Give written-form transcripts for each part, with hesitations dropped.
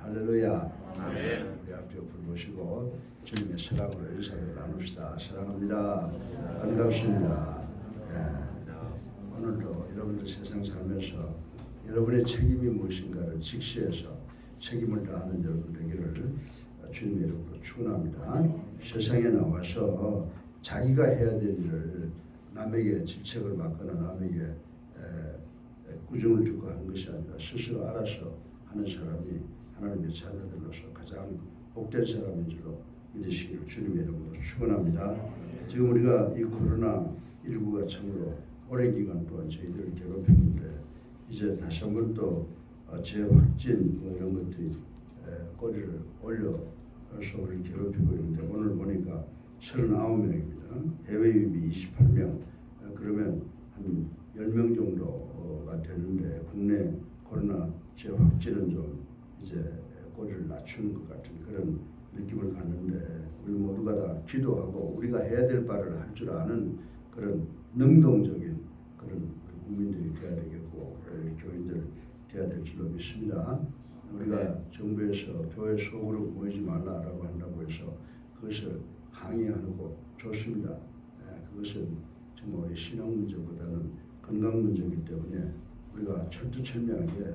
할렐루야. 아멘. 우리 앞뒤 옆을 보시고 주님의 사랑으로 인사를 나눕시다. 사랑합니다. 반갑습니다. 오늘도 여러분들 세상 살면서 여러분의 책임이 무엇인가를 직시해서 책임을 다하는 여러분 되기를 주님의 이름으로 축원합니다. 세상에 나와서 자기가 해야 될 일을 남에게 질책을 받거나 남에게 꾸중을 듣고 하는 것이 아니라 스스로 알아서 하는 사람이 하나님의 자녀들로서 가장 복된 사람인 줄로 믿으시기를 주님의 이름으로 축원합니다. 지금 우리가 이 코로나19가 참으로 오랜 기간 동안 저희들을 괴롭혔는데 이제 다시 한번 또 재확진 이런 것들이 꼬리를 올려서 우리를 괴롭히고 있는데 오늘 보니까 39명입니다. 해외 유입이 28명. 그러면 한 10명 정도가 되는데 국내 코로나 재확진은 좀 이제 꼬리를 낮추는 것 같은 그런 느낌을 갖는데 우리 모두가 다 기도하고 우리가 해야 될 바를 할 줄 아는 그런 능동적인 그런 국민들이 돼야 되겠고 교인들 돼야 될 줄로 믿습니다. 우리가 정부에서 교회 속으로 모이지 말라라고 한다고 해서 그것을 항의하고 좋습니다. 그것은 정말 우리 신앙 문제보다는 건강 문제이기 때문에 우리가 철두철미하게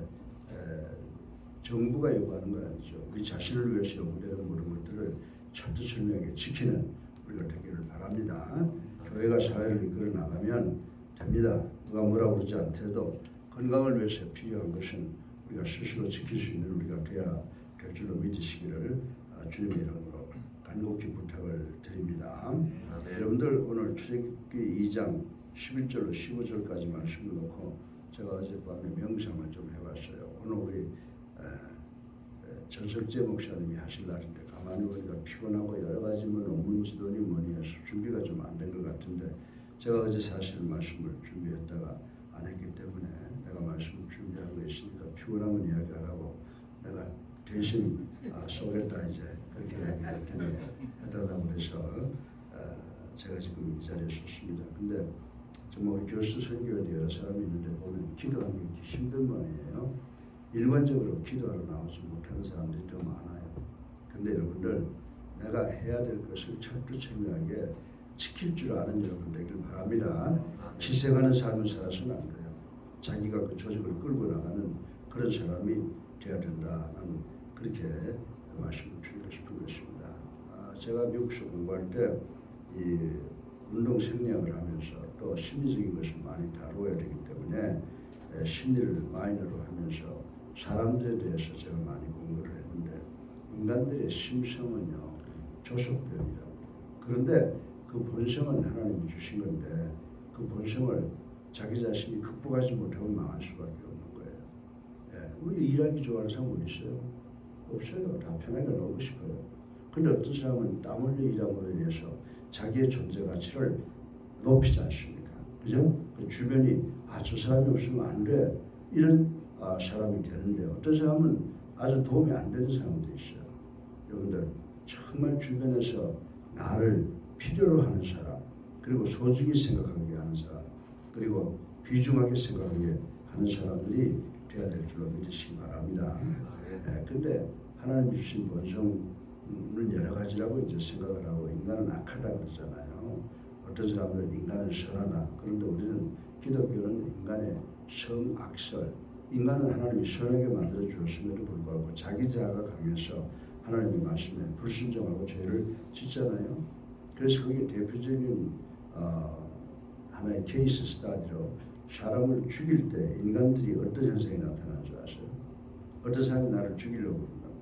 정부가 요구하는 건 아니죠. 우리 자신을 위해서 요구되는 모든 것들을 철두철미하게 지키는 우리가 되기를 바랍니다. 교회가 사회를 이끌어 나가면 됩니다. 누가 뭐라고 그러지 않더라도 건강을 위해서 필요한 것은 우리가 스스로 지킬 수 있는 우리가 돼야 될 줄로 믿으시기를 주님의 이름으로 간곡히 부탁을 드립니다. 여러분들 오늘 출애굽기 2장 11절로 15절까지 말씀을 놓고 제가 어젯밤에 명상을 좀 해봤어요. 오늘 우리 전설재 목사님이 하실 날인데 가만히 보니까 피곤하고 여러 가지 뭐 논문 지도니 뭐니 해서 준비가 좀 안 된 것 같은데 제가 어제 사실 말씀을 준비했다가 안 했기 때문에 내가 말씀을 준비하고 있으니까 피곤하면 이야기하라고 내가 대신 쏘겠다 이제 그렇게 이야기했더니 해달라고 해서 제가 지금 이 자리에 섰습니다. 근데 정말 우리 교수 선교회도 여러 사람이 있는데 보면 기도하는 게 힘든 모양이에요. 일관적으로 기도하러 나오지 못하는 사람들이 더 많아요. 근데 여러분들 내가 해야 될 것을 철두철미하게 지킬 줄 아는 여러분 되길 바랍니다. 희생하는 삶을 살아서는 안 돼요. 자기가 그 조직을 끌고 나가는 그런 사람이 되어야 된다. 나는 그렇게 말씀을 드리고 싶은 것입니다. 제가 미국에서 공부할 때 이 운동 생리학을 하면서 또 심리적인 것을 많이 다루어야 되기 때문에 심리를 마이너로 하면서 사람들에 대해서 제가 많이 공부를 했는데 인간들의 심성은요 조속변이라고. 그런데 그 본성은 하나님이 주신 건데 그 본성을 자기 자신이 극복하지 못하고 망할 수밖에 없는 거예요. 우리 일하기 좋아하는 사람 어디 있어요? 없어요. 다 편하게 놀고 싶어요. 근데 어떤 사람은 땀 흘려 일함으로 인해서 자기의 존재 가치를 높이지 않습니까? 그죠? 그 주변이 저 사람이 없으면 안 돼. 이런 사람이 되는데 어떤 사람은 아주 도움이 안 되는 사람도 있어요. 여러분들 정말 주변에서 나를 필요로 하는 사람, 그리고 소중히 생각하게 하는 사람, 그리고 귀중하게 생각하게 하는 사람들이 되어야 될 줄로 믿으시기 바랍니다. 근데 하나님 주신 본성은 여러 가지라고 이제 생각을 하고 인간은 악하다고 그러잖아요. 어떤 사람들은 인간은 선하다. 그런데 우리는 기독교는 인간의 성악설, 인간은 하나님이 선하게 만들어 주었음에도 불구하고 자기 자아가 강해서 하나님의 말씀에 불순종하고 죄를 짓잖아요. 그래서 그게 대표적인 하나의 케이스 스타디로 사람을 죽일 때 인간들이 어떤 현상이 나타나는 줄 아세요? 어떤 사람이 나를 죽이려고 그런다고.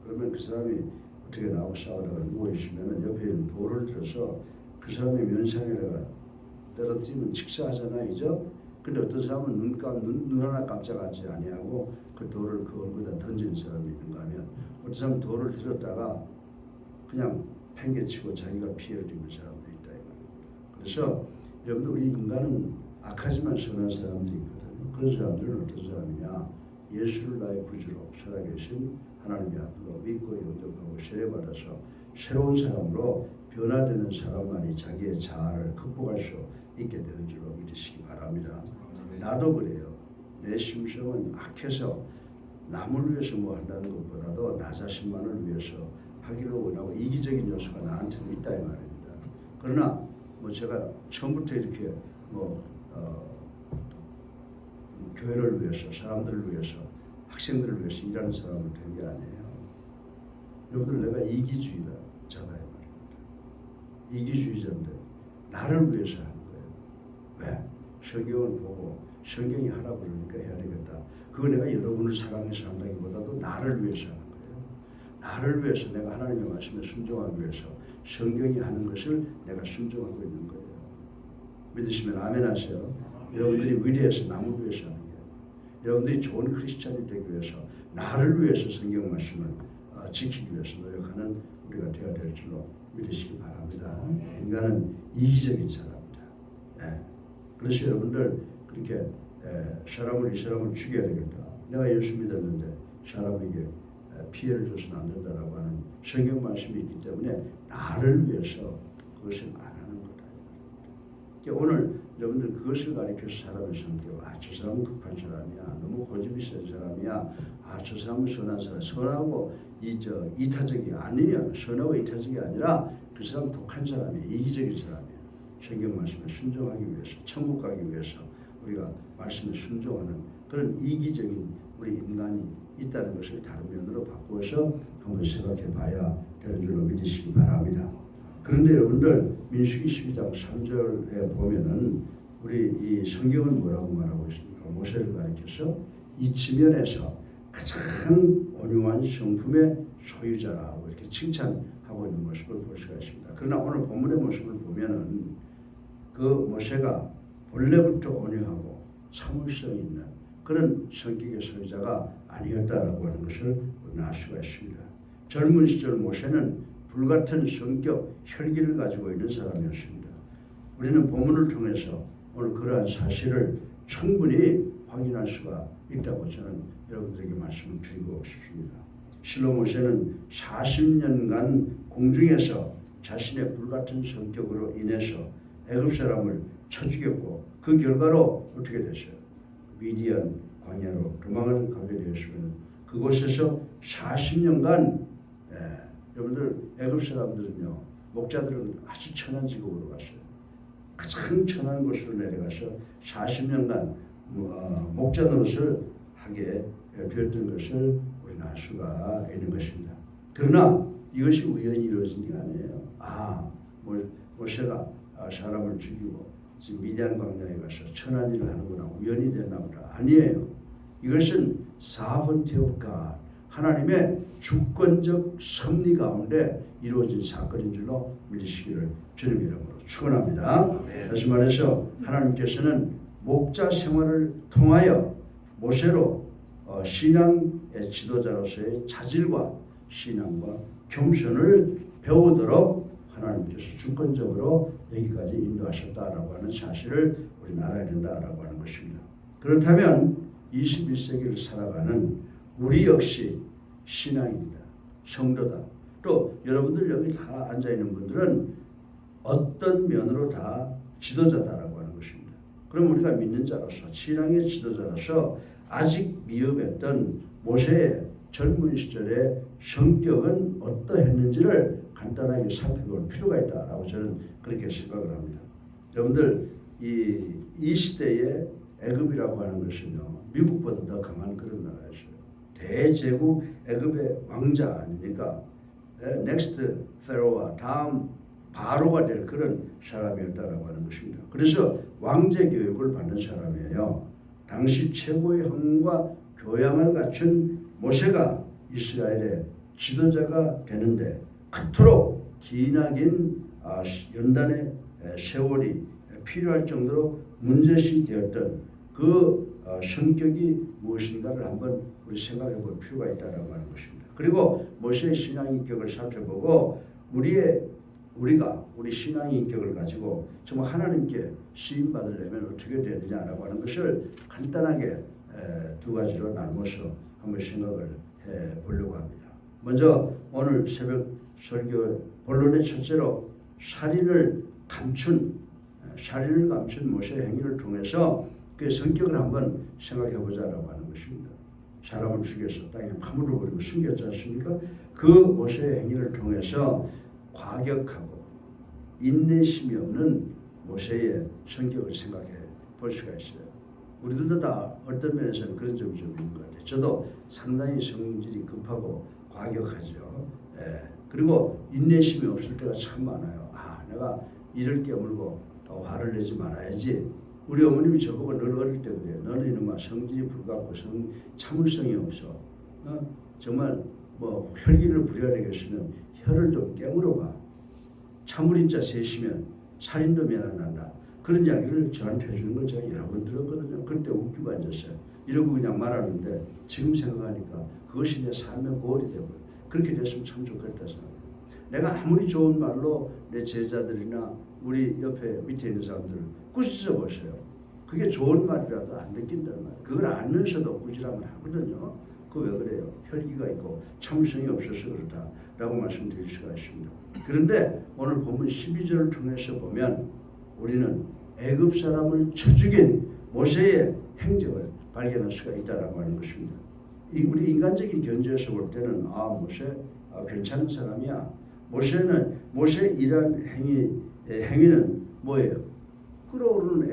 그러면 그 사람이 어떻게 나하고 싸우다가 누워있으면 옆에 있는 돌을 들어서 그 사람의 면상에다가 떨어뜨리면 직사하잖아요. 그죠? 근데 어떤 사람은 눈 하나 깜짝하지 아니하고 그 돌을 그 얼굴에다 던지는 사람이 있는가 하면 어떤 사람은 돌을 들었다가 그냥 팽개치고 자기가 피해를 입는 사람도 있다. 그래서 여러분들 우리 인간은 악하지만 선한 사람들이 있거든요. 그런 사람들은 어떤 사람이냐? 예수를 나의 구주로 살아계신 하나님의 앞으로 믿고 영접하고 세례받아서 새로운 사람으로 변화되는 사람만이 자기의 자아를 극복할 수 있게 되는 줄로 믿으시기 바랍니다. 나도 그래요. 내 심성은 악해서 남을 위해서 뭐 한다는 것보다도 나 자신만을 위해서 하기를 원하고 이기적인 요소가 나한테도 있다 이 말입니다. 그러나 뭐 제가 처음부터 이렇게 교회를 위해서, 사람들을 위해서, 학생들을 위해서 일하는 사람을 된 게 아니에요. 여러분들 내가 이기주의자다 이 말입니다. 이기주의자인데 나를 위해서 하는 거예요. 왜? 성경을 보고 성경이 하라고 그러니까 해야 되겠다. 그거 내가 여러분을 사랑해서 한다기보다도 나를 위해서 하는 거예요. 나를 위해서 내가 하나님의 말씀에 순종하기 위해서 성경이 하는 것을 내가 순종하고 있는 거예요. 믿으시면 아멘 하세요. 여러분들이 위대해서 남을 위해서 하는 거예요. 여러분들이 좋은 크리스찬이 되기 위해서 나를 위해서 성경 말씀을 지키기 위해서 노력하는 우리가 되어야 될 줄로 믿으시기 바랍니다. 인간은 이기적인 사람입니다. 네. 그래서 여러분들 그렇게 이 사람을 죽여야 되겠다. 내가 예수 믿었는데 사람에게 피해를 줘서는 안 된다라고 하는 성경 말씀이 있기 때문에 나를 위해서 그것을 안 하는 거다. 그러니까 오늘 여러분들 그것을 가리켜서 사람을 섬겨. 저 사람은 급한 사람이야. 너무 고집이 센 사람이야. 저 사람은 선한 사람. 선하고 이타적이 아니야. 선하고 이타적이 아니라 그 사람 독한 사람이야. 이기적인 사람이야. 성경 말씀에 순종하기 위해서, 천국 가기 위해서 우리가 말씀에 순종하는 그런 이기적인 우리 인간이 있다는 것을 다른 면으로 바꾸어서 한번 생각해 봐야 되는 줄로 믿으시기 바랍니다. 그런데 여러분들 민수기 12장 3절에 보면은 우리 이 성경은 뭐라고 말하고 있습니까? 모세를 가리켜서 이 지면에서 가장 온유한 성품의 소유자라고 이렇게 칭찬하고 있는 모습을 볼 수가 있습니다. 그러나 오늘 본문의 모습을 보면은 그 모세가 본래부터 온유하고 참을성 있는 그런 성격의 소유자가 아니었다라고 하는 것을 우리는 알 수가 있습니다. 젊은 시절 모세는 불같은 성격, 혈기를 가지고 있는 사람이었습니다. 우리는 본문을 통해서 오늘 그러한 사실을 충분히 확인할 수가 있다고 저는 여러분들에게 말씀을 드리고 싶습니다. 실로 모세는 40년간 공중에서 자신의 불같은 성격으로 인해서 애굽 사람을 쳐 죽였고 그 결과로 어떻게 됐어요? 미디안 광야로 도망을 가게 되었으면 그곳에서 40년간 여러분들 애굽 사람들은요 목자들은 아주 천한 직업으로 갔어요. 가장 천한 곳으로 내려가서 40년간 목자 노릇을 하게 되었던 것을 우리는 알 수가 있는 것입니다. 그러나 이것이 우연히 이루어진 게 아니에요. 모세가 사람을 죽이고 지금 미디안 광야에 가서 천한 일을 하는구나 우연히 됐나 보다. 아니에요. 이것은 sovereignty of God, 하나님의 주권적 섭리 가운데 이루어진 사건인 줄로 믿으시기를 주님 이름으로 축원합니다. 다시 말해서 하나님께서는 목자 생활을 통하여 모세로 신앙의 지도자로서의 자질과 신앙과 겸손을 배우도록 하나님께서 주권적으로 여기까지 인도하셨다라고 하는 사실을 우리는 알아야 된다라고 하는 것입니다. 그렇다면 21세기를 살아가는 우리 역시 신앙입니다. 성도다. 또 여러분들 여기 다 앉아있는 분들은 어떤 면으로 다 지도자다라고 하는 것입니다. 그럼 우리가 믿는 자로서 신앙의 지도자로서 아직 미흡했던 모세의 젊은 시절의 성격은 어떠했는지를 간단하게 살펴볼 필요가 있다라고 저는 그렇게 생각을 합니다. 여러분들 이 시대의 애굽이라고 하는 것은요 미국보다 더 강한 그런 나라였어요. 대제국 애굽의 왕자 아닙니까? 넥스트 페로와 다음 바로가 될 그런 사람이었다라고 하는 것입니다. 그래서 왕제 교육을 받는 사람이에요. 당시 최고의 형과 교양을 갖춘 모세가 이스라엘의 지도자가 되는데 그토록 기나긴 연단의 세월이 필요할 정도로 문제시 되었던 그 성격이 무엇인가를 한번 우리 생각해 볼 필요가 있다고 하는 것입니다. 그리고 모세의 신앙 인격을 살펴보고 우리 신앙의 인격을 가지고 정말 하나님께 쓰임 받으려면 어떻게 되야 되냐라고 하는 것을 간단하게 두 가지로 나누어서 한번 생각을 해 보려고 합니다. 먼저 오늘 새벽 설교 본론의 첫째로 살인을 감춘 모세의 행위를 통해서 그 성격을 한번 생각해 보자라고 하는 것입니다. 사람을 죽여서 땅에 파묻어 버리고 숨겼지 않습니까? 그 모세의 행위를 통해서 과격하고 인내심이 없는 모세의 성격을 생각해 볼 수가 있어요. 우리들도 다 어떤 면에서는 그런 점이 좀 있는 것 같아요. 저도 상당히 성질이 급하고 과격하죠. 예. 그리고 인내심이 없을 때가 참 많아요. 내가 이를 깨물고 또 화를 내지 말아야지. 우리 어머님이 저보고 늘 어릴 때 그래요. 너는 이놈아 성질이 불같고 참을성이 없어. 정말 뭐 혈기를 부려내겠으면 혀를 좀 깨물어봐. 참을인 자 셋이면 살인도 면한다. 그런 이야기를 저한테 해주는 걸 제가 여러 번 들었거든요. 그때 웃기고 앉았어요. 이러고 그냥 말하는데 지금 생각하니까 그것이 내 삶의 고을이 되고요. 그렇게 됐으면 참 좋겠다 생각해요. 내가 아무리 좋은 말로 내 제자들이나 우리 옆에 밑에 있는 사람들을 꾸짖어 보세요. 그게 좋은 말이라도 안 느낀단 말이에요. 그걸 알면서도 꾸지람을 하거든요. 그 왜 그래요? 혈기가 있고 참을성이 없어서 그렇다라고 말씀드릴 수가 있습니다. 그런데 오늘 본문 12절을 통해서 보면 우리는 애굽 사람을 쳐 죽인 모세의 행적을 발견할 수가 있다라고 하는 것입니다. 우리 인간적인 견지에서 볼 때는 모세 괜찮은 사람이야. 모세의 이러한 행위는 뭐예요? 끓어오르는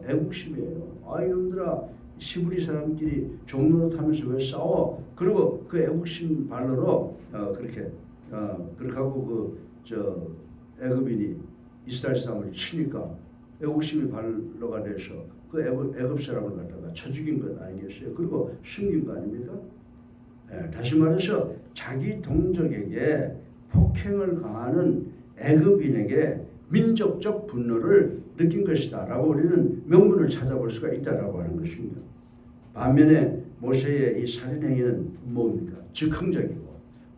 애국심이에요. 이놈들아 시브리 사람끼리 종로로 타면서 왜 싸워? 그리고 그 애국심 발로로 그렇게 하고 애굽인이 이스라엘 사람을 치니까 애국심이 발로가 돼서 그 애굽 사람을 갖다가 쳐 죽인 것 아니겠어요? 그리고 숨긴 거 아닙니까? 다시 말해서 자기 동족에게 폭행을 가하는 애굽인에게 민족적 분노를 느낀 것이다 라고 우리는 명분을 찾아볼 수가 있다라고 하는 것입니다. 반면에 모세의 이 살인행위는 뭡니까? 즉흥적이고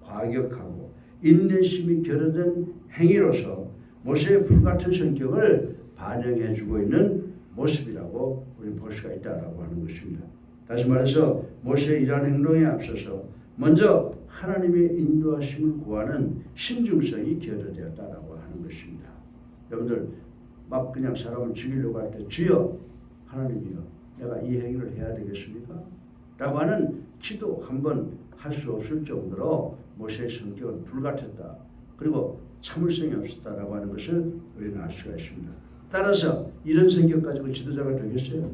과격하고 인내심이 결여된 행위로서 모세의 불같은 성격을 반영해주고 있는 모습이라고 우리는 볼 수가 있다라고 하는 것입니다. 다시 말해서 모세의 이러한 행동에 앞서서 먼저 하나님의 인도하심을 구하는 신중성이 결여되었다라고 하는 것입니다. 여러분들 막 그냥 사람을 죽이려고 할 때 주여 하나님이여 내가 이 행위를 해야 되겠습니까? 라고 하는 기도 한번 할 수 없을 정도로 모세의 성격은 불같았다. 그리고 참을성이 없었다라고 하는 것을 우리는 알 수가 있습니다. 따라서 이런 성격 가지고 지도자가 되겠어요?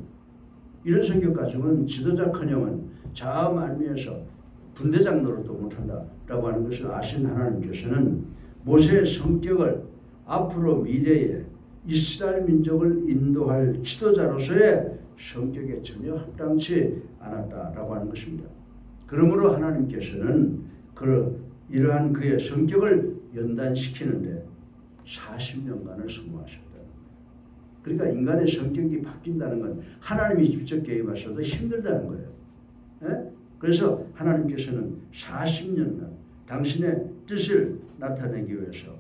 이런 성격 가지고는 지도자커녕은 저 말미에서 분대장 노릇도 못한다라고 하는 것을 아신 하나님께서는 모세의 성격을 앞으로 미래에 이스라엘 민족을 인도할 지도자로서의 성격에 전혀 합당치 않았다라고 하는 것입니다. 그러므로 하나님께서는 이러한 그의 성격을 연단시키는데 40년간을 소모하셨다. 그러니까 인간의 성격이 바뀐다는 건 하나님이 직접 개입하셔도 힘들다는 거예요. 그래서 하나님께서는 40년간 당신의 뜻을 나타내기 위해서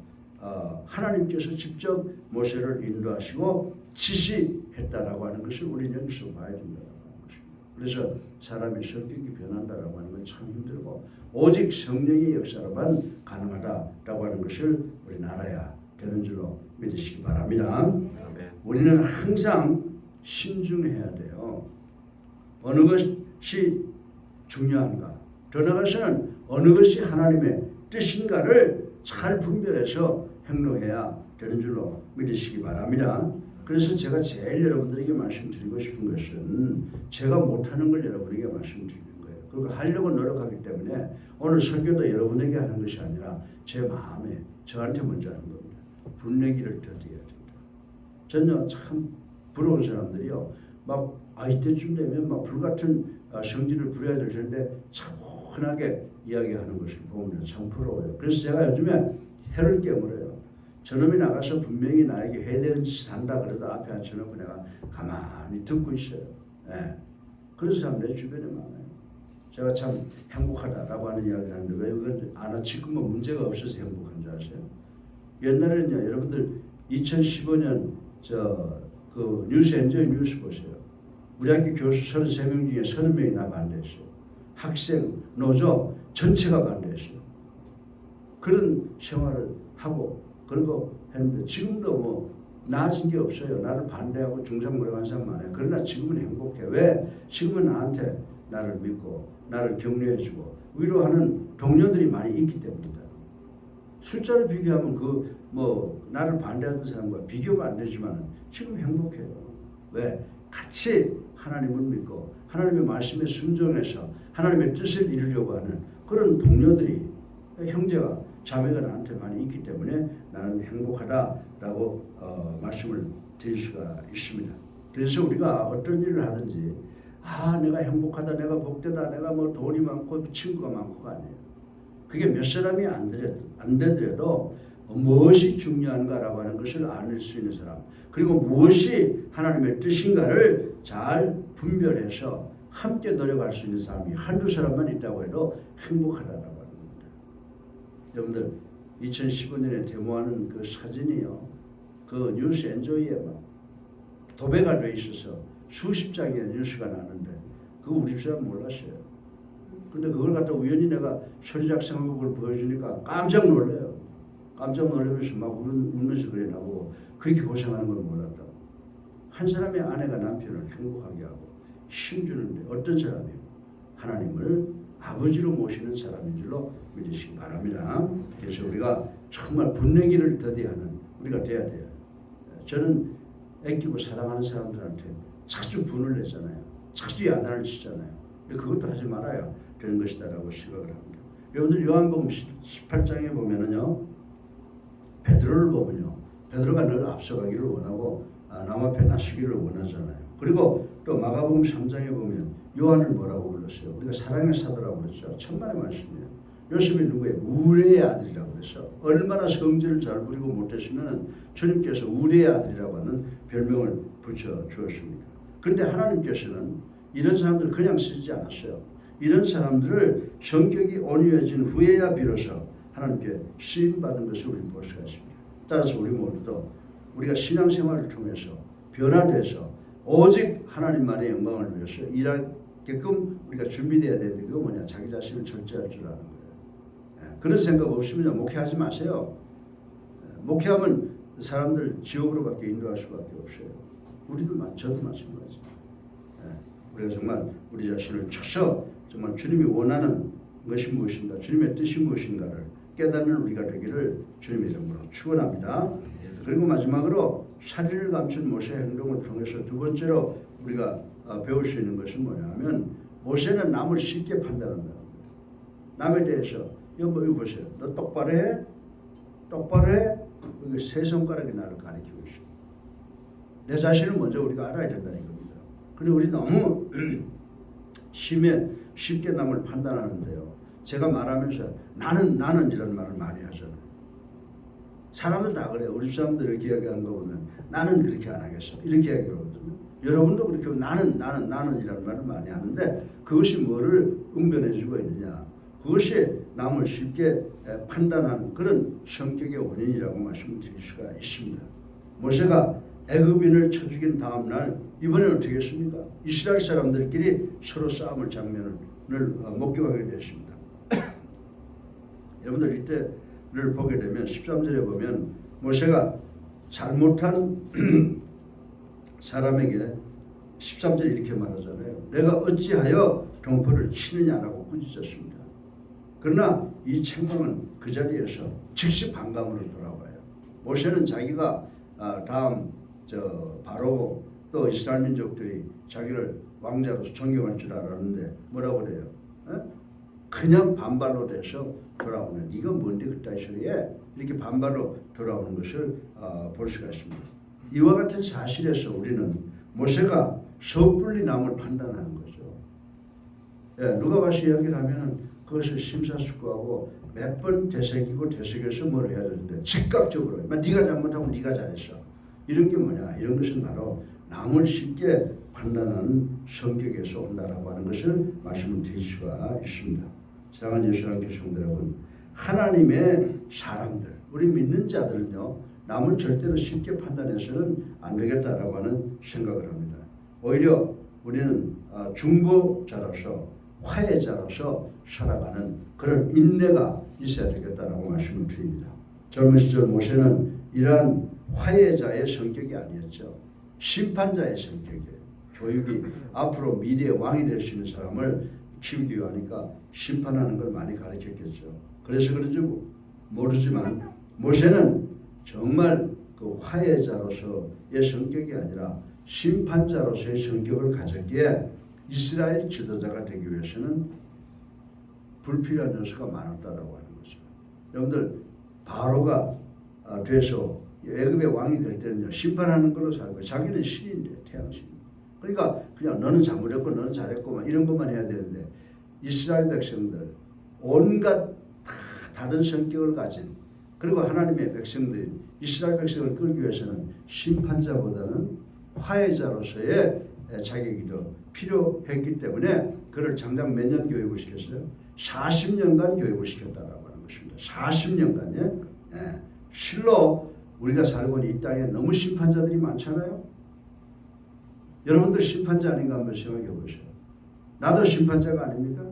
하나님께서 직접 모세를 인도하시고 지시했다라고 하는 것을 우리는 여기서 봐야 된다고 하는 것입니다. 그래서 사람의 성격이 변한다라고 하는 건 참 힘들고 오직 성령의 역사로만 가능하다라고 하는 것을 우리는 알아야 되는 줄로 믿으시기 바랍니다. 우리는 항상 신중해야 돼요. 어느 것이 중요한가? 더 나아가서는 어느 것이 하나님의 뜻인가를 잘 분별해서 행동해야 되는 줄로 믿으시기 바랍니다. 그래서 제가 제일 여러분들에게 말씀드리고 싶은 것은 제가 못하는 걸 여러분에게 말씀드리는 거예요. 그리고 하려고 노력하기 때문에 오늘 설교도 여러분에게 하는 것이 아니라 제 마음에 저한테 먼저 하는 겁니다. 분내기를 더뎌야 된다. 저는 참 부러운 사람들이요. 막 이때쯤 되면 막 불같은 성질을 부려야 될 텐데 차분하게 이야기하는 것을 보면 참 부러워요. 그래서 제가 요즘에 혀를 깨물어요. 저놈이 나가서 분명히 나에게 해야 되는 짓이 산다 그러다 앞에 앉혀놓고 내가 가만히 듣고 있어요. 그런 사람 내 주변에 많아요. 제가 참 행복하다라고 하는 이야기를 하는데 왜 그건 지금은 문제가 없어서 행복한 줄 아세요? 옛날에는요, 여러분들 2015년 그 뉴스 엔조이 뉴스 보세요. 우리 학교 교수 33명 중에 30명이 나 반대했어요. 학생, 노조 전체가 반대했어요. 그런 생활을 하고 그러고 했는데 지금도 뭐 나아진 게 없어요. 나를 반대하고 중상모략한 사람 많아요. 그러나 지금은 행복해. 왜? 지금은 나한테 나를 믿고 나를 격려해주고 위로하는 동료들이 많이 있기 때문이다. 숫자를 비교하면 그 뭐 나를 반대하는 사람과 비교가 안 되지만 지금 행복해요. 왜? 같이 하나님을 믿고 하나님의 말씀에 순종해서 하나님의 뜻을 이루려고 하는 그런 동료들이 형제가 자매가 나한테 많이 있기 때문에 나는 행복하다라고 말씀을 드릴 수가 있습니다. 그래서 우리가 어떤 일을 하든지 내가 행복하다, 내가 복되다, 내가 뭐 돈이 많고 친구가 많고가 아니에요. 그게 몇 사람이 안 되더라도 무엇이 중요한가라고 하는 것을 알 수 있는 사람, 그리고 무엇이 하나님의 뜻인가를 잘 분별해서 함께 노력할 수 있는 사람이 한두 사람만 있다고 해도 행복하다라고 하는 겁니다. 여러분들 2015년에 데모하는 그 사진이요, 그 뉴스 엔조이에 막 도배가 돼 있어서 수십 장의 뉴스가 나는데 그거 우리 사람 몰랐어요. 근데 그걸 갖다 우연히 내가 서류 작성한 걸 보여주니까 깜짝 놀래요. 깜짝 놀라면서 막 울면서 그래 나보고 그렇게 고생하는 걸 몰랐다고. 한 사람의 아내가 남편을 행복하게 하고 힘주는데 어떤 사람이에요? 하나님을 아버지로 모시는 사람인 줄로 믿으시기 바랍니다. 그래서 우리가 정말 분내기를 더디하는 우리가 돼야 돼요. 저는 애끼고 사랑하는 사람들한테 자주 분을 내잖아요. 자주 야단을 치잖아요. 그것도 하지 말아야 되는 것이다라고 생각을 합니다. 여러분들 요한복음 18장에 보면은요, 베드로를 보면요, 베드로가 늘 앞서가기를 원하고 남 앞에 나서기를 원하잖아요. 그리고 또 마가복음 3장에 보면 요한을 뭐라고 불렀어요? 우리가 사랑의 사도라고 그랬죠. 천만의 말씀이에요. 요셉이 누구예요? 우레의 아들이라고 그랬어. 얼마나 성질을 잘 부리고 못했으면 주님께서 우레의 아들이라고 하는 별명을 붙여 주었습니다. 그런데 하나님께서는 이런 사람들을 그냥 쓰지 않았어요. 이런 사람들을 성격이 온유해진 후에야 비로소 하나님께 쓰임받은 것을 우리는 볼 수가 있습니다. 따라서 우리 모두도 우리가 신앙생활을 통해서 변화돼서 오직 하나님만의 영광을 위해서 일하게끔 우리가 준비되어야 되는데 그거 뭐냐? 자기 자신을 절제할 줄 아는 거예요. 그런 생각 없으면 목회하지 마세요. 목회하면 사람들 지옥으로밖에 인도할 수밖에 없어요. 저도 마찬가지. 우리가 정말 우리 자신을 쳐서 정말 주님이 원하는 것이 무엇인가, 주님의 뜻이 무엇인가를 깨닫는 우리가 되기를 주님의 이름으로 축원합니다. 그리고 마지막으로 사리를 감춘 모세의 행동을 통해서 두 번째로 우리가 배울 수 있는 것은 뭐냐면 모세는 남을 쉽게 판단한다는 거예요. 남에 대해서 이거 보세요. 너 똑바로 해? 똑바로 해? 이게 세 손가락이 나를 가리키고 있어. 내 자신을 먼저 우리가 알아야 된다는 겁니다. 근데 우리 너무 쉽게 남을 판단하는데요. 제가 말하면서 나는 이런 말을 많이 하잖아요. 사람들 다 그래요. 우리 사람들 이렇게 이야기하는 거 보면 나는 그렇게 안 하겠어. 이렇게 이야기하거든요. 여러분도 그렇게 나는 이라는 말을 많이 하는데 그것이 뭐를 응변해주고 있느냐. 그것이 남을 쉽게 판단하는 그런 성격의 원인이라고 말씀을 드릴 수가 있습니다. 모세가 애굽인을 쳐 죽인 다음 날 이번에는 어떻게 했습니까? 이스라엘 사람들끼리 서로 싸움을 장면을 목격하게 되었습니다. 여러분들 이때를 보게 되면 13절에 보면 모세가 잘못한 사람에게 13절에 이렇게 말하잖아요. 내가 어찌하여 동포를 치느냐라고 꾸짖었습니다. 그러나 이 책망은 그 자리에서 즉시 반감으로 돌아와요. 모세는 자기가 다음 바로 또 이스라엘 민족들이 자기를 왕자로서 존경할 줄 알았는데 뭐라고 그래요? 그냥 반발로 돼서 돌아오는 네가 뭔데 그따위 소리에 이렇게 반발로 돌아오는 것을 볼 수가 있습니다. 이와 같은 사실에서 우리는 모세가 섣불리 남을 판단하는 거죠. 누가 와서 이야기를 하면 그것을 심사숙고하고 몇 번 되새겨서 뭘 해야 되는데 즉각적으로 네가 잘못하고 네가 잘했어. 이런 게 뭐냐? 이런 것은 바로 남을 쉽게 판단하는 성격에서 온다라고 하는 것을 말씀을 드릴 수가 있습니다. 사랑하는 예수님께 성도 여러분, 하나님의 사람들, 우리 믿는 자들은요, 남을 절대로 쉽게 판단해서는 안 되겠다라고 하는 생각을 합니다. 오히려 우리는 중보자로서 화해자로서 살아가는 그런 인내가 있어야 되겠다라고 말씀을 드립니다. 젊은 시절 모세는 이러한 화해자의 성격이 아니었죠. 심판자의 성격이에요. 교육이 앞으로 미래의 왕이 될 수 있는 사람을 키우기 위하니까 심판하는 걸 많이 가르쳤겠죠. 그래서 그런지 모르지만 모세는 정말 그 화해자로서의 성격이 아니라 심판자로서의 성격을 가졌기에 이스라엘 지도자가 되기 위해서는 불필요한 요소가 많았다라고 하는 거죠. 여러분들 바로가 돼서 애굽의 왕이 될 때는요, 심판하는 걸로 살고 자기는 신인데, 태양신. 그러니까 그냥 너는 잘못했고 너는 잘했고 이런 것만 해야 되는데 이스라엘 백성들 온갖 다른 성격을 가진, 그리고 하나님의 백성들이 이스라엘 백성을 끌기 위해서는 심판자보다는 화해자로서의 자격이 더 필요했기 때문에 그를 장장 몇 년 교육을 시켰어요? 40년간 교육을 시켰다라고 하는 것입니다. 40년간요. 실로 우리가 살고 있는 이 땅에 너무 심판자들이 많잖아요. 여러분들 심판자 아닌가 한번 생각해 보세요. 나도 심판자가 아닙니까?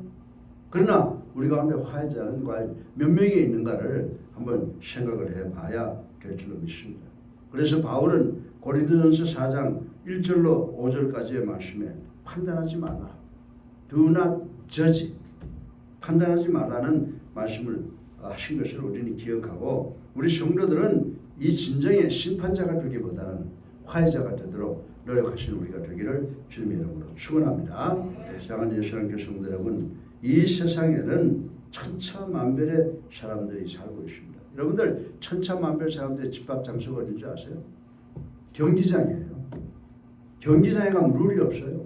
그러나 우리 가운데 화해자는 과연 몇 명이 있는가를 한번 생각을 해봐야 될 줄로 믿습니다. 그래서 바울은 고린도전서 4장 1절로 5절까지의 말씀에 판단하지 말라. Do not judge. 판단하지 말라는 말씀을 하신 것을 우리는 기억하고, 우리 성도들은 이 진정의 심판자가 되기보다는 화해자가 되도록 노력하시는 우리가 되기를 주님의 이름으로 축원합니다. 사랑하는 예수님께 성도 여러분, 이 세상에는 천차만별의 사람들이 살고 있습니다. 여러분들 천차만별 사람들의 집합 장소가 어딘 줄 아세요? 경기장이에요. 경기장에 가면 룰이 없어요.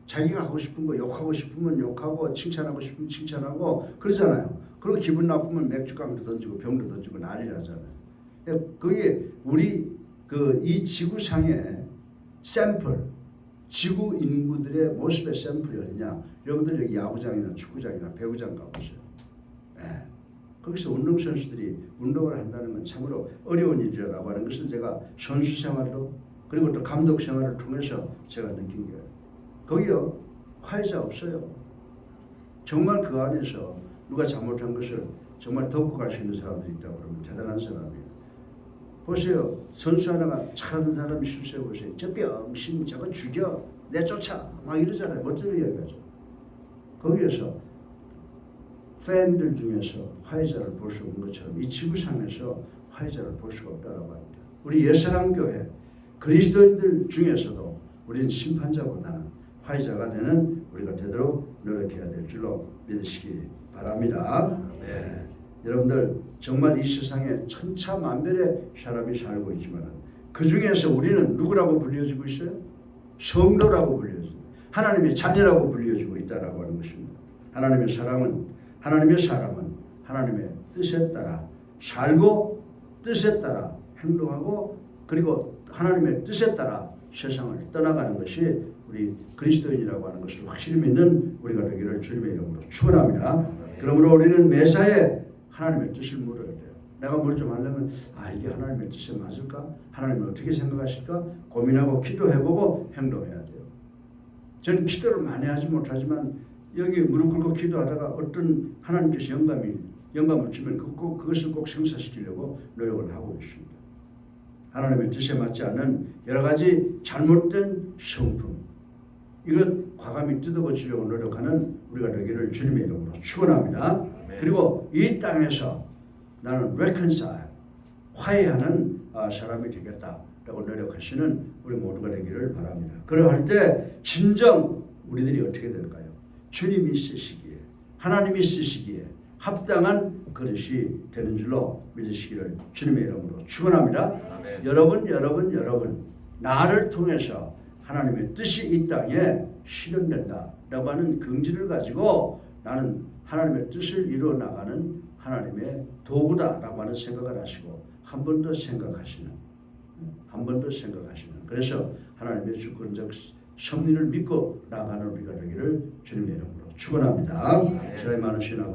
자기가 하고 싶은 거 욕하고 싶으면 욕하고 칭찬하고 싶으면 칭찬하고 그러잖아요. 그리고 기분 나쁘면 맥주깡도 던지고 병도 던지고 난리 나잖아요. 그게 우리 이 지구상의 샘플, 지구 인구들의 모습의 샘플이 어디냐? 여러분들 여기 야구장이나 축구장이나 배구장 가보세요. 거기서 운동선수들이 운동을 한다는 건 참으로 어려운 일이라고 하는 것을 제가 선수 생활로 그리고 또 감독 생활을 통해서 제가 느낀 거예요. 거기요, 화해자 없어요. 정말 그 안에서 누가 잘못한 것을 정말 덮고 갈 수 있는 사람들이 있다고 그러면 대단한 사람이에요. 보세요. 선수 하나가 잘하는 사람이 실수해 보세요. 저 병신 저거 죽여 내쫓아 막 이러잖아요. 멋대로 이야기하죠. 거기에서 팬들 중에서 화해자를 볼 수 없는 것처럼 이 지구상에서 화해자를 볼 수가 없다고 합니다. 우리 예사랑교회 그리스도인들 중에서도 우리는 심판자보다는 화해자가 되는 우리가 되도록 노력해야 될 줄로 믿으시기 바랍니다. 여러분들 정말 이 세상에 천차만별의 사람이 살고 있지만 그 중에서 우리는 누구라고 불려지고 있어요? 성도라고 불려지고 하나님의 자녀라고 불려지고 있다라고 하는 것입니다. 하나님의 사람은 하나님의 뜻에 따라 살고 뜻에 따라 행동하고 그리고 하나님의 뜻에 따라 세상을 떠나가는 것이 우리 그리스도인이라고 하는 것을 확실히 믿는 우리가 되기를 주님의 이름으로 축원합니다. 그러므로 우리는 매사에 하나님의 뜻을 물어야 돼요. 내가 뭘 좀 하려면 이게 하나님의 뜻에 맞을까? 하나님은 어떻게 생각하실까? 고민하고 기도해보고 행동해야 돼요. 저는 기도를 많이 하지 못하지만 여기 무릎 꿇고 기도하다가 어떤 하나님께서 영감을 주면 그것을 꼭 성사시키려고 노력을 하고 있습니다. 하나님의 뜻에 맞지 않는 여러 가지 잘못된 성품, 이것 과감히 뜯어고치려고 노력하는 우리가 되기를 주님의 이름으로 축원합니다. 그리고 이 땅에서 나는 reconcile, 화해하는 사람이 되겠다라고 노력하시는 우리 모두가 되기를 바랍니다. 그러할 때 진정 우리들이 어떻게 될까요? 주님이 쓰시기에, 하나님이 쓰시기에 합당한 그릇이 되는 줄로 믿으시기를 주님의 이름으로 축원합니다. 여러분, 나를 통해서 하나님의 뜻이 이 땅에 실현된다라고 하는 긍지를 가지고 나는 하나님의 뜻을 이루어 나가는 하나님의 도구다라고 하는 생각을 하시고 한 번 더 생각하시는 그래서 하나님의 주권적 섭리를 믿고 나가는 우리가 되기를 주님의 이름으로 축원합니다. 사랑이 많으신 아버지